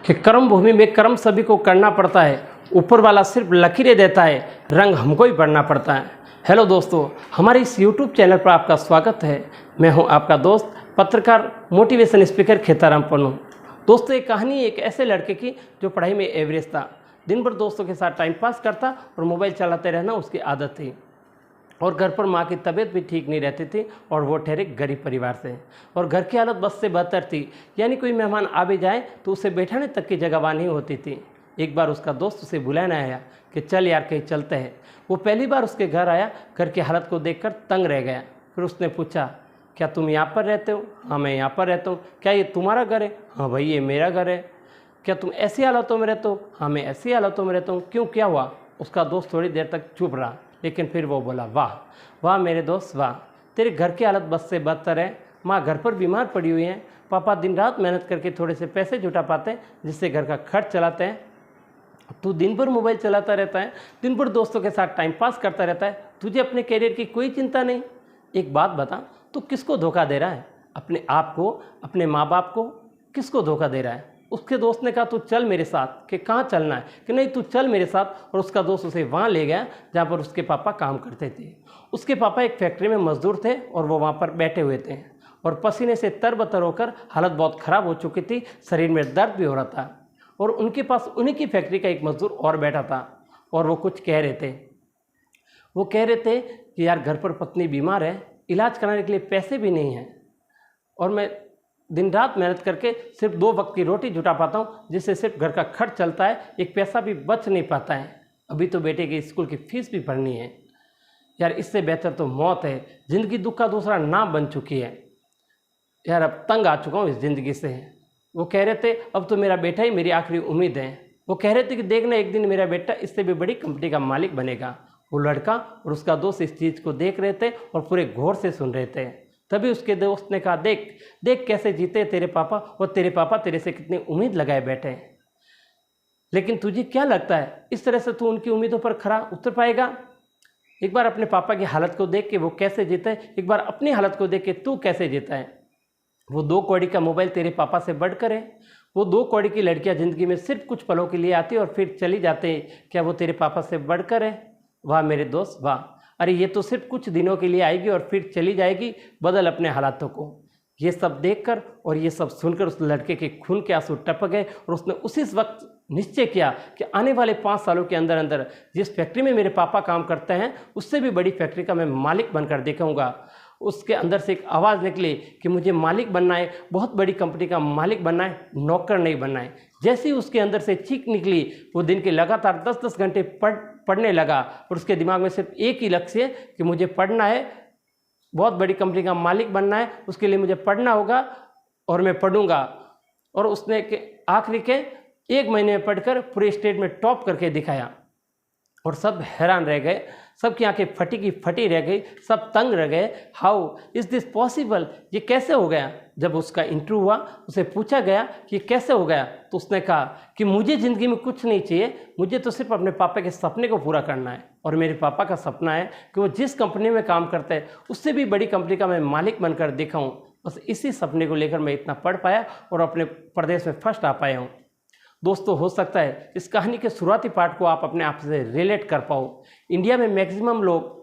कि कर्म भूमि में कर्म सभी को करना पड़ता है, ऊपर वाला सिर्फ लकीरें देता है, रंग हमको ही भरना पड़ता है। हेलो दोस्तों, हमारे इस यूट्यूब चैनल पर आपका स्वागत है। मैं हूं आपका दोस्त पत्रकार मोटिवेशन स्पीकर खेताराम पन्नू। दोस्तों, एक कहानी एक ऐसे लड़के की जो पढ़ाई में एवरेज था, दिन भर दोस्तों के साथ टाइम पास करता और मोबाइल चलाते रहना उसकी आदत थी। और घर पर माँ की तबीयत भी ठीक नहीं रहती थी और वो ठहरे गरीब परिवार से, और घर की हालत बस से बदतर थी, यानी कोई मेहमान आ भी जाए तो उसे बैठाने तक की जगह नहीं होती थी। एक बार उसका दोस्त उसे बुलाने आया कि चल यार कहीं चलते हैं। वो पहली बार उसके घर आया, घर की हालत को देखकर तंग रह गया। फिर उसने पूछा, क्या तुम यहाँ पर रहते हो? हाँ, मैं यहाँ पर रहता हूँ। क्या ये तुम्हारा घर है? हाँ भाई, ये मेरा घर है। क्या तुम ऐसी हालतों में रहते हो? हाँ, मैं ऐसी हालतों में रहता हूँ। क्यों, क्या हुआ? उसका दोस्त थोड़ी देर तक चुप रहा, लेकिन फिर वो बोला, वाह वाह मेरे दोस्त वाह, तेरे घर की हालत बस से बदतर है। माँ घर पर बीमार पड़ी हुई है, पापा दिन रात मेहनत करके थोड़े से पैसे जुटा पाते हैं जिससे घर का खर्च चलाते हैं। तू दिन भर मोबाइल चलाता रहता है, दिन भर दोस्तों के साथ टाइम पास करता रहता है, तुझे अपने कैरियर की कोई चिंता नहीं। एक बात बता, तू किसको धोखा दे रहा है? अपने आप को, अपने माँ बाप को? किसको धोखा दे रहा है? उसके दोस्त ने कहा, तू चल मेरे साथ। कि कहाँ चलना है? कि नहीं तू चल मेरे साथ। और उसका दोस्त उसे वहाँ ले गया जहाँ पर उसके पापा काम करते थे। उसके पापा एक फैक्ट्री में मजदूर थे और वो वहाँ पर बैठे हुए थे और पसीने से तरबतर होकर हालत बहुत ख़राब हो चुकी थी, शरीर में दर्द भी हो रहा था। और उनके पास उन्हीं की फैक्ट्री का एक मजदूर और बैठा था और वो कुछ कह रहे थे। वो कह रहे थे कि यार घर पर पत्नी बीमार है, इलाज कराने के लिए पैसे भी नहीं हैं, और मैं दिन रात मेहनत करके सिर्फ 2 वक्त की रोटी जुटा पाता हूँ, जिससे सिर्फ घर का खर्च चलता है, एक पैसा भी बच नहीं पाता है। अभी तो बेटे की स्कूल की फीस भी भरनी है। यार इससे बेहतर तो मौत है, ज़िंदगी दुख का दूसरा नाम बन चुकी है। यार अब तंग आ चुका हूँ इस ज़िंदगी से। वो कह रहे थे, अब तो मेरा बेटा ही मेरी आखिरी उम्मीद है। वो कह रहे थे कि देखना एक दिन मेरा बेटा इससे भी बड़ी कंपनी का मालिक बनेगा। वो लड़का और उसका दोस्त इस चीज़ को देख रहे थे और पूरे गौर से सुन रहे थे। तभी उसके दोस्त ने कहा, देख देख कैसे जीते तेरे पापा, और तेरे पापा तेरे से कितनी उम्मीद लगाए बैठे हैं। लेकिन तुझे क्या लगता है इस तरह से तू उनकी उम्मीदों पर खरा उतर पाएगा? एक बार अपने पापा की हालत को देख के वो कैसे जीता है, एक बार अपनी हालत को देख के तू कैसे जीता है। वो 2 कौड़ी का मोबाइल तेरे पापा से बढ़कर है। वो 2 कौड़ी की लड़कियां ज़िंदगी में सिर्फ कुछ पलों के लिए आती और फिर चली जाते हैं। क्या वो तेरे पापा से बढ़कर है? वाह मेरे दोस्त वाह। अरे ये तो सिर्फ कुछ दिनों के लिए आएगी और फिर चली जाएगी। बदल अपने हालातों को। ये सब देखकर और ये सब सुनकर उस लड़के के खून के आंसू टपक गए और उसने उसी वक्त निश्चय किया कि आने वाले 5 सालों के अंदर अंदर जिस फैक्ट्री में मेरे पापा काम करते हैं उससे भी बड़ी फैक्ट्री का मैं मालिक बनकर दिखाऊंगा। उसके अंदर से एक आवाज़ निकली कि मुझे मालिक बनना है, बहुत बड़ी कंपनी का मालिक बनना है, नौकर नहीं बनना है। जैसे ही उसके अंदर से चीख निकली, वो दिन के लगातार 10-10 घंटे पढ़ने लगा और उसके दिमाग में सिर्फ एक ही लक्ष्य है कि मुझे पढ़ना है, बहुत बड़ी कंपनी का मालिक बनना है, उसके लिए मुझे पढ़ना होगा और मैं पढ़ूंगा। और उसने आखिरी के 1 महीने में पढ़कर पूरे स्टेट में टॉप करके दिखाया और सब हैरान रह गए, सबकी आंखें फटी की फटी रह गई, सब तंग रह गए। How is this possible? ये कैसे हो गया? जब उसका इंटरव्यू हुआ, उसे पूछा गया कि कैसे हो गया, तो उसने कहा कि मुझे ज़िंदगी में कुछ नहीं चाहिए, मुझे तो सिर्फ अपने पापा के सपने को पूरा करना है। और मेरे पापा का सपना है कि वो जिस कंपनी में काम करते हैं उससे भी बड़ी कंपनी का मैं मालिक बनकर दिखाऊँ। बस इसी सपने को लेकर मैं इतना पढ़ पाया और अपने प्रदेश में फर्स्ट आ पाया हूँ। दोस्तों, हो सकता है इस कहानी के शुरुआती पार्ट को आप अपने आप से रिलेट कर पाओ। इंडिया में मैक्सिमम लोग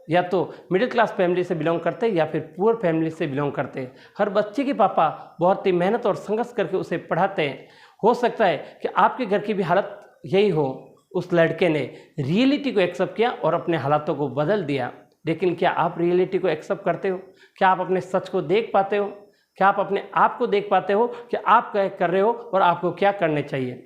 या तो मिडिल क्लास फैमिली से बिलोंग करते हैं या फिर पुअर फैमिली से बिलोंग करते हैं। हर बच्चे के पापा बहुत ही मेहनत और संघर्ष करके उसे पढ़ाते हैं। हो सकता है कि आपके घर की भी हालत यही हो। उस लड़के ने रियलिटी को एक्सेप्ट किया और अपने हालातों को बदल दिया। लेकिन क्या आप रियलिटी को एक्सेप्ट करते हो? क्या आप अपने सच को देख पाते हो? क्या आप अपने आप को देख पाते हो कि आप क्या कर रहे हो और आपको क्या करने चाहिए?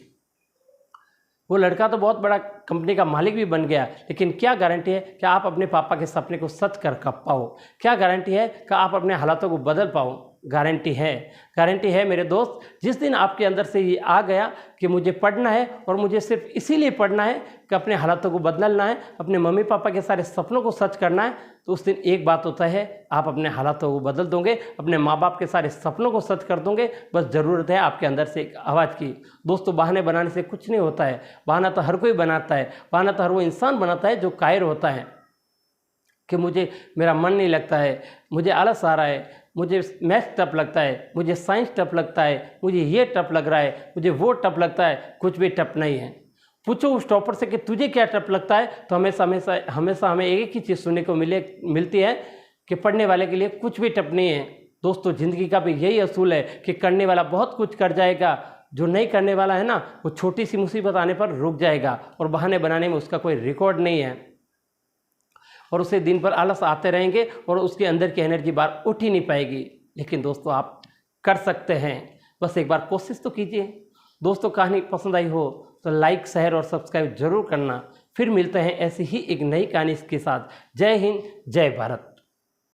वो लड़का तो बहुत बड़ा कंपनी का मालिक भी बन गया, लेकिन क्या गारंटी है कि आप अपने पापा के सपने को सच कर पाओ? क्या गारंटी है कि आप अपने हालातों को बदल पाओ? गारंटी है मेरे दोस्त। जिस दिन आपके अंदर से ये आ गया कि मुझे पढ़ना है और मुझे सिर्फ इसीलिए पढ़ना है कि अपने हालातों को बदलना है, अपने मम्मी पापा के सारे सपनों को सच करना है, तो उस दिन एक बात होता है, आप अपने हालातों को बदल दोगे, अपने माँ बाप के सारे सपनों को सच कर दोगे। बस ज़रूरत है आपके अंदर से एक आवाज़ की। दोस्तों, बहाने बनाने से कुछ नहीं होता है। बहाना तो हर कोई बनाता है। बहाना तो हर वो इंसान बनाता है जो कायर होता है कि मुझे मेरा मन नहीं लगता है, मुझे आलस आ रहा है, मुझे मैथ्स टफ लगता है, मुझे साइंस टफ लगता है, मुझे ये टफ लग रहा है, मुझे वो टफ लगता है, कुछ भी टफ नहीं है। पूछो उस टॉपर से कि तुझे क्या टफ लगता है, तो हमेशा हमें एक ही चीज़ सुनने को मिलती है कि पढ़ने वाले के लिए कुछ भी टफ नहीं है। दोस्तों, ज़िंदगी का भी यही असूल है कि करने वाला बहुत कुछ कर जाएगा, जो नहीं करने वाला है ना, वो छोटी सी मुसीबत आने पर रुक जाएगा और बहाने बनाने में उसका कोई रिकॉर्ड नहीं है और उसे दिन भर आलस आते रहेंगे और उसके अंदर की एनर्जी बाहर उठ ही नहीं पाएगी। लेकिन दोस्तों, आप कर सकते हैं, बस एक बार कोशिश तो कीजिए। दोस्तों, कहानी पसंद आई हो तो लाइक, शेयर और सब्सक्राइब जरूर करना। फिर मिलते हैं ऐसी ही एक नई कहानी के साथ। जय हिंद, जय भारत।